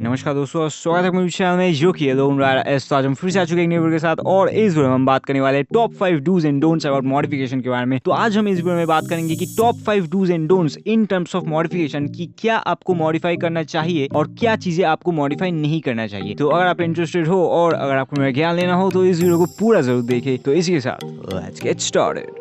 नमस्कार दोस्तों और स्वागत है मेरे चैनल में जो कि तो आज हम फिर से आ चुके हैं एक नई वीडियो के साथ और इस वीडियो में हम बात करने वाले हैं top 5 dos and don'ts about modification के बारे में। तो आज हम इस वीडियो में बात करेंगे कि top 5 dos and don'ts in terms of modification की क्या आपको मॉडिफाई करना चाहिए और क्या चीजें आपको मॉडिफाई नहीं करना चाहिए। तो अगर आप इंटरेस्टेड हो और अगर आपको मेरा ज्ञान लेना हो तो इस वीडियो को पूरा जरूर देखें। तो इसी के साथ लेट्स गेट स्टार्टेड।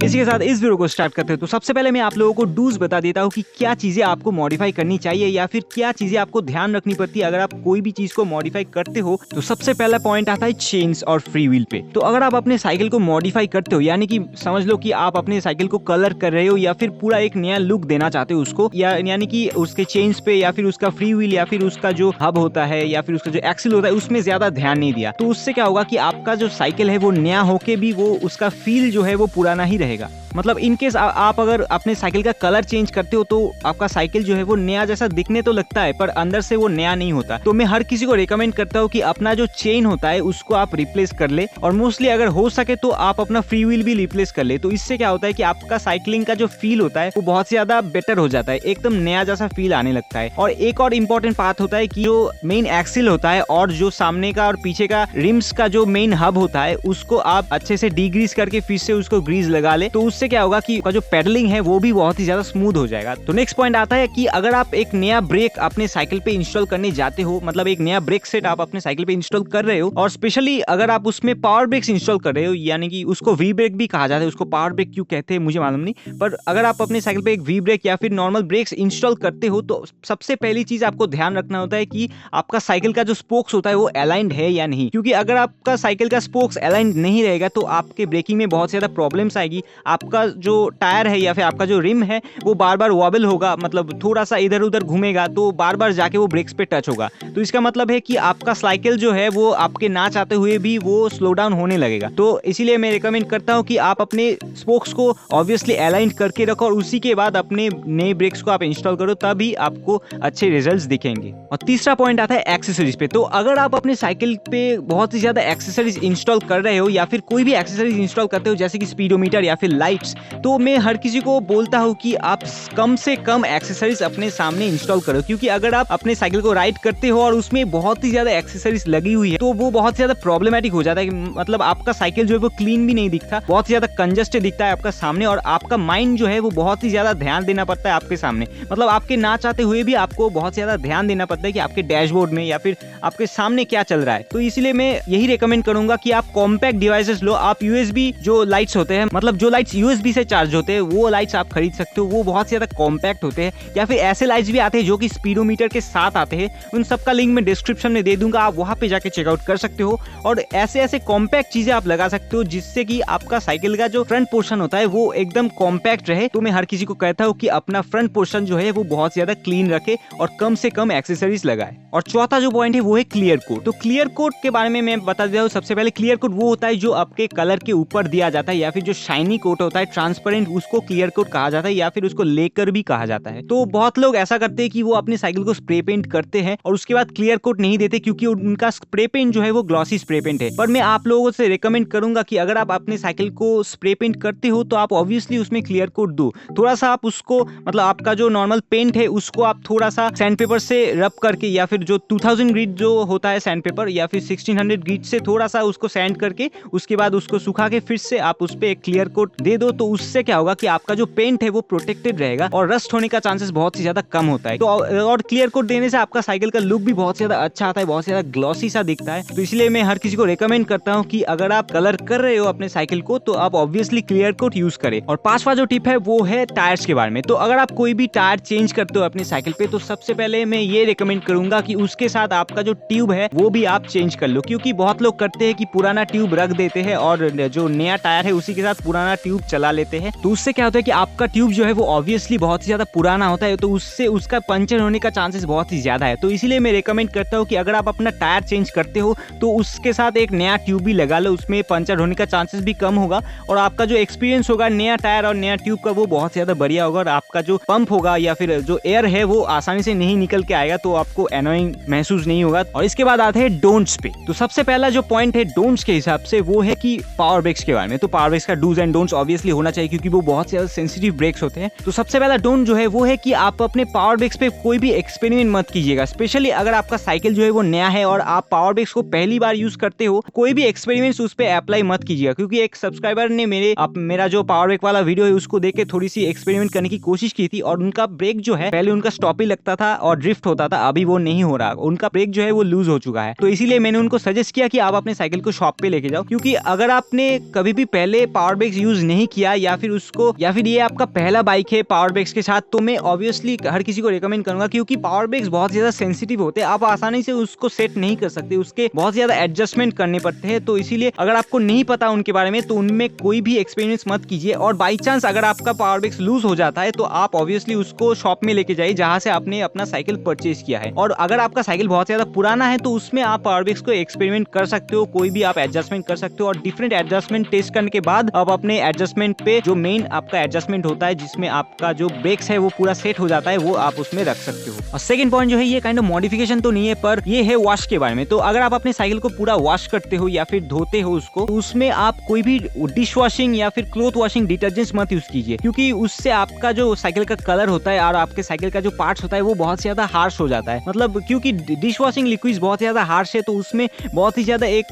इसी के साथ इस वीडियो को स्टार्ट करते हैं। तो सबसे पहले मैं आप लोगों को डूज बता देता हूँ कि क्या चीजें आपको मॉडिफाई करनी चाहिए या फिर क्या चीजें आपको ध्यान रखनी पड़ती है अगर आप कोई भी चीज को मॉडिफाई करते हो। तो सबसे पहला पॉइंट आता है चेन्स और फ्री व्हील पे। तो अगर आप अपने साइकिल को मॉडिफाई करते हो यानी कि समझ लो कि आप अपने साइकिल को कलर कर रहे हो या फिर पूरा एक नया लुक देना चाहते हो उसको, यानी कि उसके चेन्स पे या फिर उसका फ्री व्हील या फिर उसका जो हब होता है या फिर उसका जो एक्सिल होता है उसमें ज्यादा ध्यान नहीं दिया, तो उससे क्या होगा कि आपका जो साइकिल है वो नया होके भी वो उसका फील जो है वो पुराना ही रहेगा। मतलब इनकेस आप अगर अपने साइकिल का कलर चेंज करते हो तो आपका साइकिल जो है वो नया जैसा दिखने तो लगता है पर अंदर से वो नया नहीं होता। तो मैं हर किसी को रेकमेंड करता हूँ कि अपना जो चेन होता है उसको आप रिप्लेस कर ले और मोस्टली अगर हो सके तो आप अपना फ्री व्हील भी रिप्लेस कर ले। तो इससे क्या होता है कि आपका साइकिलिंग का जो फील होता है वो बहुत ज्यादा बेटर हो जाता है, एकदम नया जैसा फील आने लगता है। और एक और इम्पोर्टेंट बात होता है कि जो मेन एक्सिल होता है और जो सामने का और पीछे का रिम्स का जो मेन हब होता है उसको आप अच्छे से डीग्रीस करके फिर से उसको ग्रीस लगा ले। तो उससे क्या होगा कि जो पेडलिंग है वो भी बहुत ही ज्यादा स्मूथ हो जाएगा। तो नेक्स्ट पॉइंट आता है कि अगर आप एक नया ब्रेक अपने साइकिल पे इंस्टॉल करने जाते हो, मतलब एक नया ब्रेक सेट आप अपने साइकिल पे इंस्टॉल कर रहे हो और स्पेशली अगर आप उसमें पावर ब्रेक्स इंस्टॉल कर रहे हो, यानी कि उसको वी ब्रेक भी कहा जाता है, उसको पावर ब्रेक क्यों कहते हैं मुझे मालूम नहीं, पर अगर आप अपने साइकिल पे एक वी ब्रेक या फिर नॉर्मल ब्रेक्स इंस्टॉल करते हो तो सबसे पहली चीज आपको ध्यान रखना होता है कि आपका साइकिल का जो स्पोक्स होता है वो अलाइंड है या नहीं। क्योंकि अगर आपका साइकिल का स्पोक्स अलाइंड नहीं रहेगा तो आपके ब्रेकिंग में बहुत ज्यादा प्रॉब्लम्स आएगी। आपका जो टायर है या फिर आपका जो रिम है वो बार बार वॉबल होगा, मतलब थोड़ा सा इधर उधर घूमेगा तो बार बार जाके वो ब्रेक्स पे टच होगा। तो इसका मतलब है कि आपका साइकिल जो है वो आपके ना चाहते हुए भी वो स्लो डाउन होने लगेगा। तो इसीलिए मैं रिकमेंड करता हूँ कि आप अपने स्पोक्स को ऑब्वियसली अलाइन करके रखो और उसी के बाद अपने नए ब्रेक्स को आप इंस्टॉल करो, तभी आपको अच्छे रिजल्ट्स दिखेंगे। और तीसरा पॉइंट आता है एक्सेसरीज पे। तो अगर आप अपने साइकिल पे बहुत ही ज्यादा एक्सेसरीज इंस्टॉल कर रहे हो या फिर कोई भी एक्सेसरीज इंस्टॉल करते हो जैसे कि स्पीडोमीटर या फिर लाइट्स, तो मैं हर किसी को बोलता हूँ कि आप कम से कम एक्सेसरीज अपने सामने इंस्टॉल करो। क्योंकि अगर आप अपने साइकिल को राइड करते हो और उसमें बहुत ही ज्यादा एक्सेसरीज लगी हुई है तो वो बहुत ज्यादा प्रॉब्लमेटिक हो जाता है। मतलब आपका साइकिल जो है वो क्लीन भी नहीं दिखता, बहुत ज्यादा कंजस्टेड दिखता है आपका सामने और आपका माइंड जो है वो बहुत ही ज्यादा ध्यान देना पड़ता है आपके सामने। मतलब आपके ना चाहते हुए भी आपको बहुत ज्यादा ध्यान देना पड़ता है कि आपके डैशबोर्ड में या फिर आपके सामने क्या चल रहा है। तो इसलिए मैं यही रिकमेंड करूंगा कि आप कॉम्पैक्ट डिवाइसेस लो। आप यूएसबी जो लाइट्स होते हैं, मतलब जो लाइट्स यूएसबी से चार्ज होते हैं वो लाइट्स आप खरीद सकते हो, वो बहुत ज्यादा कॉम्पैक्ट होते हैं। या फिर ऐसे लाइट्स भी आते हैं जो कि स्पीडोमीटर के साथ आते हैं, उन सबका लिंक मैं डिस्क्रिप्शन में दे दूंगा, आप वहां पे जाके चेकआउट कर सकते हो। और ऐसे ऐसे कॉम्पैक्ट चीजें आप लगा सकते हो जिससे कि आपका साइकिल का जो फ्रंट पोर्शन होता है वो एकदम कॉम्पैक्ट रहे। तो मैं हर किसी को कहता हूँ कि अपना फ्रंट पोर्शन जो है वो बहुत ज्यादा क्लीन रखे और कम से कम एक्सेसरीज लगाए। और चौथा जो पॉइंट है वो है क्लियर कोट। तो क्लियर कोट के बारे में मैं बता देता हूँ। सबसे पहले क्लियर कोट वो होता है जो आपके कलर के ऊपर दिया जाता है या फिर जो शाइनी कोट होता है ट्रांसपेरेंट, उसको क्लियर कोट कहा जाता है या फिर उसको लेकर भी कहा जाता है। तो बहुत लोग ऐसा करते हैं कि वो अपने साइकिल को स्प्रे पेंट करते हैं और उसके बाद क्लियर कोट नहीं देते क्योंकि उनका स्प्रे पेंट जो है वो ग्लॉसी स्प्रे पेंट है। पर मैं आप लोगों से रिकमेंड करूंगा कि अगर आप अपने साइकिल को स्प्रे पेंट करते हो तो आप ऑब्वियसली उसमें क्लियर कोट दो। थोड़ा सा आप उसको, मतलब आपका जो नॉर्मल पेंट है उसको आप थोड़ा सा सैंड पेपर से रब करके या फिर जो 2000 ग्रीड जो होता है सैंड पेपर या फिर 1600 ग्रीड से थोड़ा सा उसको सैंड करके उसके बाद उसको सुखा के फिर से आप उस पे एक क्लियर कोट दे दो। तो उससे क्या होगा कि आपका जो पेंट है वो प्रोटेक्टेड रहेगा और रस्ट होने का चांसेस बहुत ही ज्यादा कम होता है। तो और क्लियर कोट देने से आपका साइकिल का लुक भी बहुत ज्यादा अच्छा आता है, बहुत ज्यादा ग्लॉसी सा दिखता है। तो इसलिए मैं हर किसी को रेकमेंड करता हूँ कि अगर आप कलर कर रहे हो अपने साइकिल को तो आप ऑब्वियसली क्लियर कोट यूज करें। और पांचवा जो टिप है वो है टायर्स के बारे में। तो अगर आप कोई भी टायर चेंज करते हो अपने साइकिल पे तो सबसे पहले मैं ये रेकमेंड करूंगा कि उसके साथ आपका जो ट्यूब है वो भी आप चेंज कर लो। क्योंकि बहुत लोग करते हैं कि पुराना ट्यूब रख देते हैं और जो नया टायर है उसी के साथ पुराना ट्यूब चला लेते हैं। तो उससे क्या होता है कि आपका ट्यूब जो है वो ऑब्वियसली बहुत ही ज्यादा पुराना होता है, तो उससे उसका पंचर होने का चांसेस बहुत ही ज्यादा है। तो इसीलिए मैं रेकमेंड करता हूँ कि अगर आप अपना टायर चेंज करते हो तो उसके साथ एक नया ट्यूब भी लगा लो, उसमें पंचर होने का चांसेस भी कम होगा और आपका जो एक्सपीरियंस होगा नया टायर और नया ट्यूब का वो बहुत ज्यादा बढ़िया होगा और आपका जो पंप होगा या फिर जो एयर है वो आसानी से नहीं निकल के आएगा, तो आपको एनोइंग महसूस नहीं होगा। और इसके बाद आते हैं डोंट्स पे। तो सबसे पहला जो पॉइंट है डोंट्स के हिसाब से वो है कि पावर ब्रेक्स के बारे में। तो पावर ब्रेक्स का dos and don'ts obviously obviously होना चाहिए क्योंकि वो बहुत ज्यादा सेंसिटिव ब्रेक्स होते हैं। तो सबसे पहला डोंट जो है वो है कि आप अपने पावर ब्रेक्स पे कोई भी एक्सपेरिमेंट मत कीजिएगा, स्पेशली अगर आपका साइकिल जो है वो नया है और आप पावर ब्रेक्स को पहली बार यूज करते हो, कोई भी एक्सपेरिमेंट्स उस पे अप्लाई मत कीजिएगा। क्योंकि एक सब्सक्राइबर ने मेरा जो पावर ब्रेक वाला वीडियो है उसको देख के थोड़ी सी एक्सपेरिमेंट करने की कोशिश की थी और उनका ब्रेक जो है पहले उनका स्टॉप ही लगता था और ड्रिफ्ट होता था, अभी वो नहीं हो रहा, उनका ब्रेक जो है वो लूज हो चुका है। तो इसीलिए मैंने उनको सजेस्ट किया कि आप अपने साइकिल को शॉप पे लेके जाओ, क्योंकि अगर आपने कभी भी पहले पावर ब्रेक्स यूज नहीं किया या फिर ये आपका पहला बाइक है पावर ब्रेक्स के साथ, तो मैं ऑब्वियसली हर किसी को रिकमेंड करूंगा, क्योंकि पावर ब्रेक्स बहुत ज्यादा सेंसिटिव होते हैं, आप आसानी से उसको सेट नहीं कर सकते, उसके बहुत ज्यादा एडजस्टमेंट करने पड़ते हैं। तो इसीलिए अगर आपको नहीं पता उनके बारे में तो उनमें कोई भी एक्सपीरियंस मत कीजिए। और बाई चांस अगर आपका पावर ब्रेक्स लूज हो जाता है तो आप ऑब्वियसली उसको शॉप में लेके जाइए जहां से आपने अपना साइकिल परचेज किया है। और अगर आपका साइकिल बहुत ज्यादा पुराना है तो उसमें आप पावर ब्रेक्स को एक्सपेरिमेंट कर सकते हो, कोई भी आप एडजस्टमेंट कर सकते हो और डिफरेंट एडजस्टमेंट टेस्ट करने के बाद आप अपने एडजस्टमेंट पे जो मेन आपका एडजस्टमेंट होता है जिसमें आपका जो ब्रेक्स है वो पूरा सेट हो जाता है, वो आप उसमें रख सकते हो। और सेकंड पॉइंट जो है ये काइंड ऑफ मॉडिफिकेशन तो नहीं है, पर ये है वॉश के बारे में। तो अगर आप अपने साइकिल को पूरा वॉश करते हो या फिर धोते हो उसको, तो उसमें आप कोई भी डिश वॉशिंग या फिर क्लोथ वॉशिंग डिटर्जेंट्स मत यूज कीजिए, क्योंकि उससे आपका जो साइकिल का कलर होता है और आपके साइकिल का जो पार्ट्स होता है वो बहुत ज्यादा हार्श हो जाता है। मतलब क्योंकि डिश वॉशिंग लिक्विड्स बहुत ज्यादा हार्श है तो उसमें बहुत ही ज्यादा एक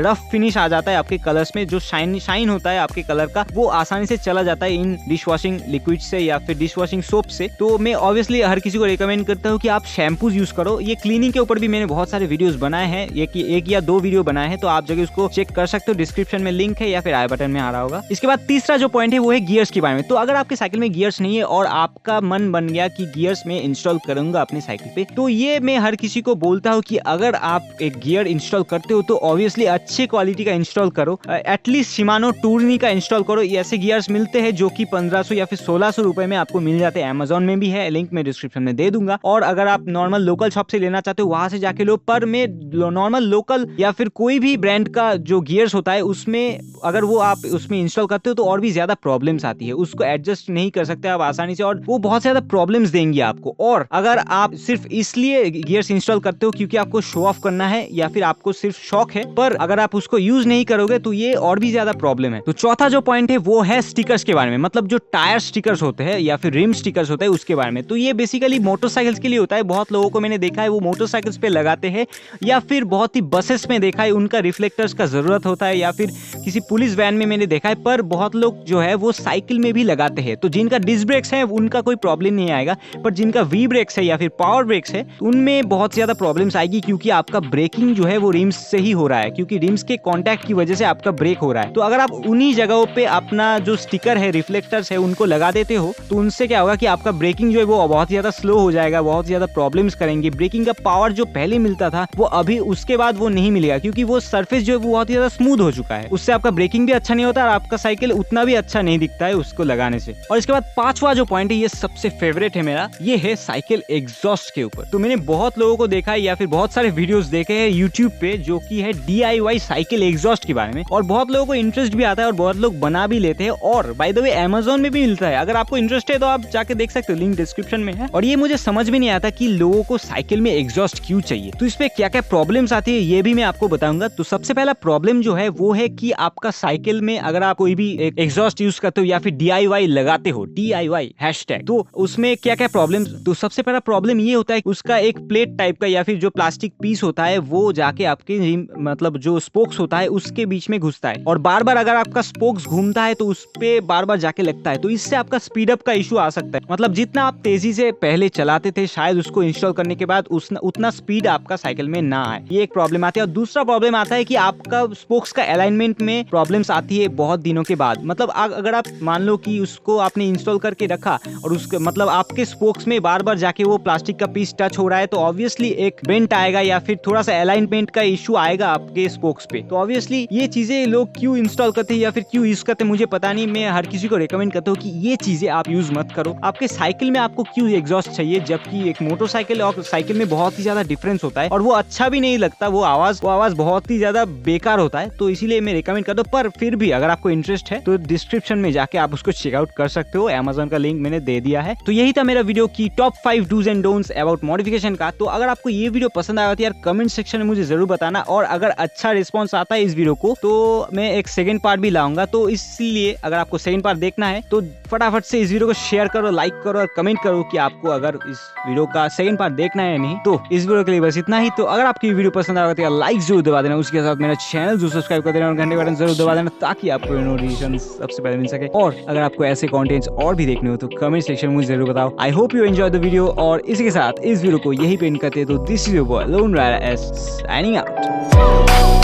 रफ फिनिश आ जाता है आपके कलर्स में, जो शाइन होता है आपके कलर का वो आसानी से चला जाता है इन डिश वॉशिंग लिक्विड से या फिर डिश वॉशिंग सोप से। तो मैं ऑब्वियसली हर किसी को रिकमेंड करता हूँ कि आप शैम्पूज यूज करो। ये क्लीनिंग के ऊपर भी मैंने बहुत सारे वीडियोस बनाए हैं, एक या दो वीडियो बनाए हैं, तो आप जगह उसको चेक कर सकते हो, डिस्क्रिप्शन में लिंक है या फिर आई बटन में आ रहा होगा। इसके बाद तीसरा जो पॉइंट है वो है गियर्स के बारे में। तो अगर आपके साइकिल में गियर्स नहीं है और आपका मन बन गया कि गियर्स में इंस्टॉल करूंगा अपने साइकिल पे, तो ये मैं हर किसी को बोलता हूँ कि अगर आप एक गियर इंस्टॉल करते हो तो ऑब्वियसली अच्छे क्वालिटी का इंस्टॉल करो, एटलीस्ट शिमानो टूर्नी का इंस्टॉल करो। ऐसे गियर्स मिलते हैं जो कि 1500 या फिर 1600 रुपए में आपको मिल जाते हैं, अमेजोन में भी है, लिंक मैं डिस्क्रिप्शन में दे दूंगा। और अगर आप नॉर्मल लोकल शॉप से लेना चाहते हो वहां से जाके लो, पर मैं नॉर्मल लोकल या फिर कोई भी ब्रांड का जो गियर्स होता है उसमें अगर वो आप उसमें इंस्टॉल करते हो तो और भी ज्यादा प्रॉब्लम्स आती है, उसको एडजस्ट नहीं कर सकते आप आसानी से और वो बहुत ज्यादा प्रॉब्लम्स देंगी आपको। और अगर आप सिर्फ इसलिए गियर्स इंस्टॉल करते हो क्योंकि आपको शो ऑफ करना है या फिर आपको सिर्फ शौक है, पर अगर आप उसको यूज नहीं करोगे तो ये और भी ज्यादा प्रॉब्लम है। तो चौथा जो पॉइंट है वो है स्टिकर्स के बारे में, मतलब जो टायर स्टिकर्स होते हैं या फिर रिम स्टिकर्स होते हैं उसके बारे में। तो ये बेसिकली मोटरसाइकिल्स के लिए होता है, बहुत लोगों को मैंने देखा है वो मोटरसाइकिल्स पे लगाते हैं या फिर बहुत ही बसेस में देखा है उनका रिफ्लेक्टर्स का जरूरत होता है या फिर किसी पुलिस वैन में मैंने देखा है, पर बहुत लोग जो है वो साइकिल में भी लगाते हैं। तो जिनका डिस्क ब्रेक्स है उनका कोई प्रॉब्लम नहीं आएगा, पर जिनका वी ब्रेक्स है या फिर पावर ब्रेक्स है उनमें बहुत ज्यादा प्रॉब्लम्स आएगी, क्योंकि आपका ब्रेकिंग जो है वो रिम्स से ही हो रहा है, क्योंकि रिम्स के कांटेक्ट की वजह से आपका ब्रेक हो रहा है। तो अगर आप उन्हीं जगहों पे अपना जो स्टिकर है रिफ्लेक्टर्स है उनको लगा देते हो तो उनसे क्या होगा कि आपका ब्रेकिंग जो है वो बहुत ज्यादा स्लो हो जाएगा, बहुत ज्यादा प्रॉब्लम्स करेंगे। ब्रेकिंग का पावर जो पहले मिलता था वो अभी उसके बाद वो नहीं मिलेगा, क्योंकि वो सरफेस जो है वो बहुत ज्यादा स्मूथ हो चुका है, उससे आपका ब्रेकिंग भी अच्छा नहीं होता और आपका साइकिल उतना भी अच्छा नहीं दिखता है उसको लगाने से। और इसके बाद पांचवा जो पॉइंट है ये सबसे फेवरेट है मेरा, ये है साइकिल एग्जॉस्ट के ऊपर। तो मैंने बहुत लोगों को देखा है या फिर बहुत सारे वीडियोस देखे हैं यूट्यूब पे जो कि है DIY साइकिल एग्जॉस्ट के बारे में, और बहुत लोगों को इंटरेस्ट भी आता है और बहुत लोग बना भी लेते हैं। और बाय द वे अमेजोन में भी मिलता है, अगर आपको इंटरेस्ट है तो आप जाके देख सकते हो, लिंक डिस्क्रिप्शन में है। और ये मुझे समझ में नहीं आता कि लोगों को साइकिल में एग्जॉस्ट क्यों चाहिए, तो इस पे क्या क्या प्रॉब्लम्स आती है ये भी मैं आपको बताऊंगा। तो सबसे पहला प्रॉब्लम जो है वो है कि आपका साइकिल में अगर आप कोई भी एग्जॉस्ट यूज करते हो या फिर DIY लगाते हो, DIY हैशटैग, तो उसमें क्या क्या प्रॉब्लम। तो सबसे पहला प्रॉब्लम ये होता है उसका एक प्लेट टाइप का या फिर जो प्लास्टिक पीस होता है वो जाके आपके मतलब जो स्पोक्स होता है उसके बीच में घुसता है, और बार बार अगर आपका स्पोक्स घूमता है तो उस पे बार बार जाके लगता है, तो इससे आपका स्पीड अप का इशू आ सकता है। मतलब जितना आप तेजी से पहले चलाते थे शायद उसको इंस्टॉल करने के बाद उतना स्पीड आपका साइकिल में ना आए, ये एक प्रॉब्लम आती है। और दूसरा प्रॉब्लम आता है कि आपका स्पोक्स का अलाइनमेंट में प्रॉब्लम्स आती है बहुत दिनों के बाद। मतलब अगर आप मान लो कि उसको आपने इंस्टॉल करके रखा और उसके मतलब आपके स्पोक्स में बार बार जाके वो प्लास्टिक का पीस टच हो रहा है, तो ऑब्वियसली एक बेंट आएगा या फिर थोड़ा सा अलाइनमेंट का इशू आएगा आपके स्पोक्स पे। तो ऑब्वियसली ये चीजें लोग क्यों इंस्टॉल करते हैं या फिर क्यों यूज करते हैं मुझे पता नहीं, मैं हर किसी को रिकमेंड करता हूँ कि ये चीजें आप यूज मत करो। आपके साइकिल में आपको क्यों एग्जॉस्ट चाहिए, जबकि एक मोटरसाइकिल और साइकिल में बहुत ही ज्यादा डिफरेंस होता है और वो अच्छा भी नहीं लगता, वो आवाज बहुत ही ज्यादा बेकार होता है। तो इसीलिए मैं रिकमेंड करता हूँ, पर फिर भी अगर आपको इंटरेस्ट है तो डिस्क्रिप्शन में जाके आप उसको चेकआउट कर सकते हो, अमेजोन का लिंक मैंने दे दिया है। तो यही था मेरा वीडियो की top 5 dos and don'ts about modification का। तो अगर आपको ये वीडियो पसंद आया तो यार कमेंट सेक्शन में मुझे जरूर बताना, और अगर अच्छा रिस्पॉन्स आता है इस वीडियो को तो मैं एक सेकंड पार्ट भी लाऊंगा। तो इसलिए इसलिए अगर आपको सेकंड पार्ट देखना है तो फटाफट से इस वीडियो को शेयर करो, लाइक करो और कमेंट करो कि आपको अगर इस वीडियो का सेकंड पार्ट देखना है या नहीं। तो इस वीडियो के लिए बस इतना ही। तो अगर आपकी वीडियो पसंद आएगा तो लाइक जरूर दबा देना, उसके साथ मेरा चैनल जरूर सब्सक्राइब कर देना और घंटे बटन जरूर दबा देना ताकि आपको नोटिफिकेशन सबसे पहले मिल सके। और अगर आपको ऐसे कंटेंट्स और भी देखने हो तो कमेंट सेक्शन में मुझे जरूर बताओ। I hope you enjoy the video और इसी के साथ इस वीडियो को यही पे एंड करते हैं। तो this is your boy lone rider S signing out.